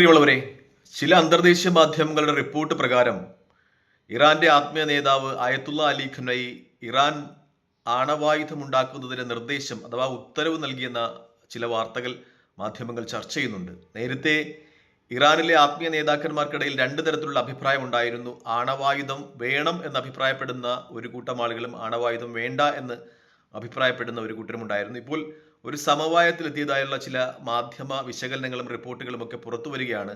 പ്രിയമുള്ളവരെ, ചില അന്തർദേശീയ മാധ്യമങ്ങളുടെ റിപ്പോർട്ട് പ്രകാരം ഇറാന്റെ ആത്മീയ നേതാവ് ആയത്തുള്ള അലി ഖമനഈ ഇറാൻ ആണവായുധമുണ്ടാക്കുന്നതിന് നിർദ്ദേശം അഥവാ ഉത്തരവ് നൽകിയെന്ന ചില വാർത്തകൾ മാധ്യമങ്ങൾ ചർച്ച ചെയ്യുന്നുണ്ട്. നേരത്തെ ഇറാനിലെ ആത്മീയ നേതാക്കന്മാർക്കിടയിൽ രണ്ട് തരത്തിലുള്ള അഭിപ്രായം ഉണ്ടായിരുന്നു. ആണവായുധം വേണം എന്ന് അഭിപ്രായപ്പെടുന്ന ഒരു കൂട്ടം ആളുകളും ആണവായുധം വേണ്ട എന്ന് അഭിപ്രായപ്പെടുന്ന ഒരു കൂട്ടരും ഉണ്ടായിരുന്നു. ഇപ്പോൾ ഒരു സമവായത്തിലെത്തിയതായുള്ള ചില മാധ്യമ വിശകലനങ്ങളും റിപ്പോർട്ടുകളും ഒക്കെ പുറത്തു വരികയാണ്.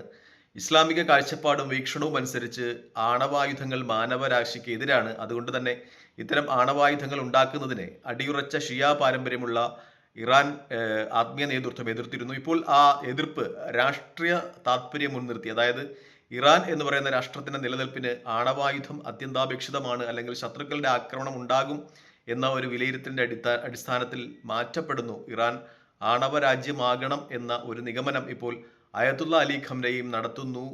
ഇസ്ലാമിക കാഴ്ചപ്പാടും വീക്ഷണവും അനുസരിച്ച് ആണവായുധങ്ങൾ മാനവരാശിക്ക് എതിരാണ്. അതുകൊണ്ട് തന്നെ ഇത്തരം ആണവായുധങ്ങൾ ഉണ്ടാക്കുന്നതിനെ അടിയുറച്ച ഷിയ പാരമ്പര്യമുള്ള ഇറാൻ ആത്മീയ നേതൃത്വം എതിർത്തിരുന്നു. ഇപ്പോൾ ആ എതിർപ്പ് രാഷ്ട്രീയ താല്പര്യം മുൻനിർത്തി, അതായത് ഇറാൻ എന്ന് പറയുന്ന രാഷ്ട്രത്തിന്റെ നിലനിൽപ്പിന് ആണവായുധം അത്യന്താപേക്ഷിതമാണ്, അല്ലെങ്കിൽ ശത്രുക്കളുടെ ആക്രമണം ഉണ്ടാകും എന്ന ഒരു വിലയിരുത്തലിന്റെ അടിസ്ഥാനത്തിൽ മാറ്റപ്പെടുന്നു. ഇറാൻ ആണവ രാജ്യമാകണം എന്ന ഒരു നിഗമനം ഇപ്പോൾ അയത്തുള്ള അലി ഖമനഈയും നടത്തുന്നു.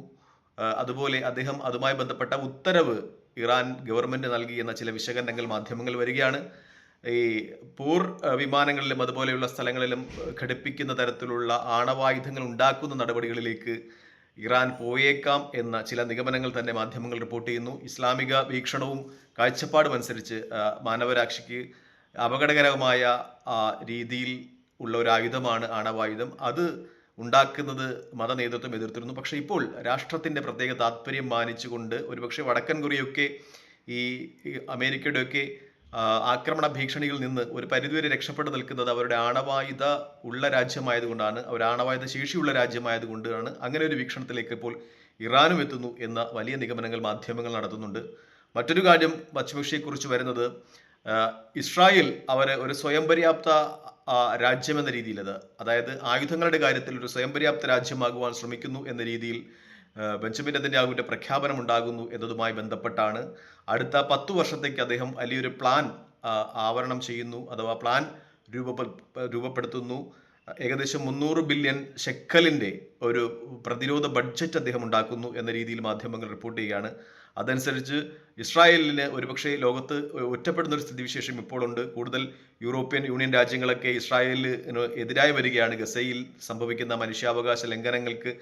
അതുപോലെ അദ്ദേഹം അതുമായി ബന്ധപ്പെട്ട ഉത്തരവ് ഇറാൻ ഗവൺമെന്റ് നൽകി എന്ന ചില വിശകലനങ്ങൾ മാധ്യമങ്ങൾ വരികയാണ്. ഈ വിമാനങ്ങളിലും അതുപോലെയുള്ള സ്ഥലങ്ങളിലും ഘടിപ്പിക്കുന്ന തരത്തിലുള്ള ആണവായുധങ്ങൾ ഉണ്ടാക്കുന്ന നടപടികളിലേക്ക് ഇറാൻ പോയേക്കാം എന്ന ചില നിഗമനങ്ങൾ തന്നെ മാധ്യമങ്ങൾ റിപ്പോർട്ട് ചെയ്യുന്നു. ഇസ്ലാമിക വീക്ഷണവും കാഴ്ചപ്പാടും അനുസരിച്ച് മാനവരാശിക്ക് അപകടകരമായ രീതിയിൽ ഉള്ള ഒരു ആയുധമാണ് ആണവായുധം. അത് ഉണ്ടാക്കുന്നത് മത നേതൃത്വം എതിർത്തിരുന്നു. പക്ഷേ ഇപ്പോൾ രാഷ്ട്രത്തിന്റെ പ്രത്യേക താല്പര്യം മാനിച്ചുകൊണ്ട് ഒരുപക്ഷെ വടക്കൻ കൊറിയയൊക്കെ ഈ അമേരിക്കയുടെയൊക്കെ ആക്രമണ ഭീഷണിയിൽ നിന്ന് ഒരു പരിധിവരെ രക്ഷപ്പെട്ടു നിൽക്കുന്നത് അവരുടെ ആണവായുധ ഉള്ള രാജ്യമായതുകൊണ്ടാണ്, അവർ ആണവായുധ ശേഷിയുള്ള രാജ്യമായതുകൊണ്ടാണ്. അങ്ങനെ ഒരു വീക്ഷണത്തിലേക്ക് ഇപ്പോൾ ഇറാനും എത്തുന്നു എന്ന വലിയ നിഗമനങ്ങൾ മാധ്യമങ്ങൾ നടത്തുന്നുണ്ട്. മറ്റൊരു കാര്യം പശ്ചിമേഷ്യയെക്കുറിച്ച് വരുന്നത്, ഇസ്രായേൽ ഒരു സ്വയം പര്യാപ്ത രാജ്യമെന്ന രീതിയിൽ, അതായത് ആയുധങ്ങളുടെ കാര്യത്തിൽ ഒരു സ്വയം പര്യാപ്ത രാജ്യമാകുവാൻ ശ്രമിക്കുന്നു എന്ന രീതിയിൽ ബെഞ്ചമിൻ നെതന്യാഹുവിന്റെ പ്രഖ്യാപനം ഉണ്ടാകുന്നു എന്നതുമായി ബന്ധപ്പെട്ടാണ്. അടുത്ത 10 വർഷത്തേക്ക് അദ്ദേഹം വലിയൊരു പ്ലാൻ ആവരണം ചെയ്യുന്നു, അഥവാ പ്ലാൻ രൂപപ്പെടുത്തുന്നു. ഏകദേശം 300 ബില്യൺ ഷെക്കലിന്റെ ഒരു പ്രതിരോധ ബഡ്ജറ്റ് അദ്ദേഹം ഉണ്ടാക്കുന്നു എന്ന രീതിയിൽ മാധ്യമങ്ങൾ റിപ്പോർട്ട് ചെയ്യുകയാണ്. അതനുസരിച്ച് ഇസ്രായേലിന് ഒരുപക്ഷെ ലോകത്ത് ഒറ്റപ്പെടുന്ന ഒരു സ്ഥിതിവിശേഷം ഇപ്പോഴുണ്ട്. കൂടുതൽ യൂറോപ്യൻ യൂണിയൻ രാജ്യങ്ങളൊക്കെ ഇസ്രായേലിന് എതിരായി വരികയാണ്. ഗസയിൽ സംഭവിക്കുന്ന മനുഷ്യാവകാശ ലംഘനങ്ങൾക്ക്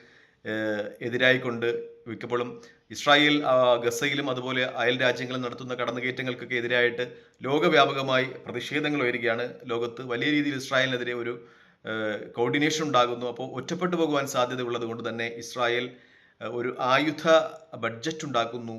എതിരായിക്കൊണ്ട് മിക്കപ്പോഴും ഇസ്രായേൽ ഗസയിലും അതുപോലെ അയൽ രാജ്യങ്ങളും നടത്തുന്ന കടന്നുകയറ്റങ്ങൾക്കൊക്കെ എതിരായിട്ട് ലോകവ്യാപകമായി പ്രതിഷേധങ്ങൾ ഉയരുകയാണ്. ലോകത്ത് വലിയ രീതിയിൽ ഇസ്രായേലിനെതിരെ ഒരു കോർഡിനേഷൻ ഉണ്ടാകുന്നു. അപ്പോൾ ഒറ്റപ്പെട്ടു പോകുവാൻ സാധ്യത ഉള്ളത് കൊണ്ട് തന്നെ ഇസ്രായേൽ ഒരു ആയുധ ബഡ്ജറ്റ് ഉണ്ടാക്കുന്നു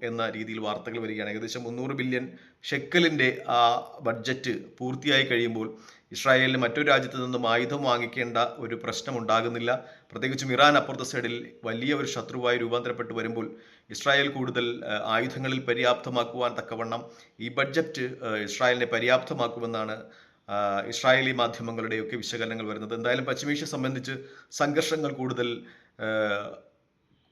എന്ന രീതിയിൽ വാർത്തകൾ വരികയാണ്. ഏകദേശം 300 ബില്യൺ ഷെക്കലിന്റെ ആ ബഡ്ജറ്റ് പൂർത്തിയായി കഴിയുമ്പോൾ ഇസ്രായേലിന് മറ്റൊരു രാജ്യത്ത് നിന്നും ആയുധം വാങ്ങിക്കേണ്ട ഒരു പ്രശ്നം ഉണ്ടാകുന്നില്ല. പ്രത്യേകിച്ചും ഇറാൻ അപ്പുറത്തെ സൈഡിൽ വലിയ ഒരു ശത്രുവായി രൂപാന്തരപ്പെട്ടു വരുമ്പോൾ ഇസ്രായേൽ കൂടുതൽ ആയുധങ്ങളിൽ പര്യാപ്തമാക്കുവാൻ തക്കവണ്ണം ഈ ബഡ്ജറ്റ് ഇസ്രായേലിനെ പര്യാപ്തമാക്കുമെന്നാണ് ഇസ്രായേലി മാധ്യമങ്ങളുടെയൊക്കെ വിശകലനങ്ങൾ വരുന്നത്. എന്തായാലും പശ്ചിമേഷ്യ സംബന്ധിച്ച് സംഘർഷങ്ങൾ കൂടുതൽ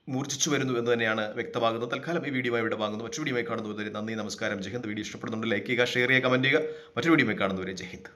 മൂർച്ഛിച്ചു വരുന്നു എന്ന് തന്നെയാണ് വ്യക്തമാകുന്നത്. തൽക്കാലം ഈ വീഡിയോ ഇവിടെ വാങ്ങുന്നു. മറ്റൊരു വീഡിയോ കാണുന്നതുവരെ നന്ദി, നമസ്കാരം, ജയ് ഹിന്ദ്. വീഡിയോ ഇഷ്ടപ്പെടുന്നുണ്ട് ലൈക്ക് ചെയ്യുക, ഷെയർ ചെയ്യുക, കമന്റ് ചെയ്യുക. മറ്റൊരു വീഡിയോ കാണുന്നതുവരെ ജയ് ഹിന്ദ്.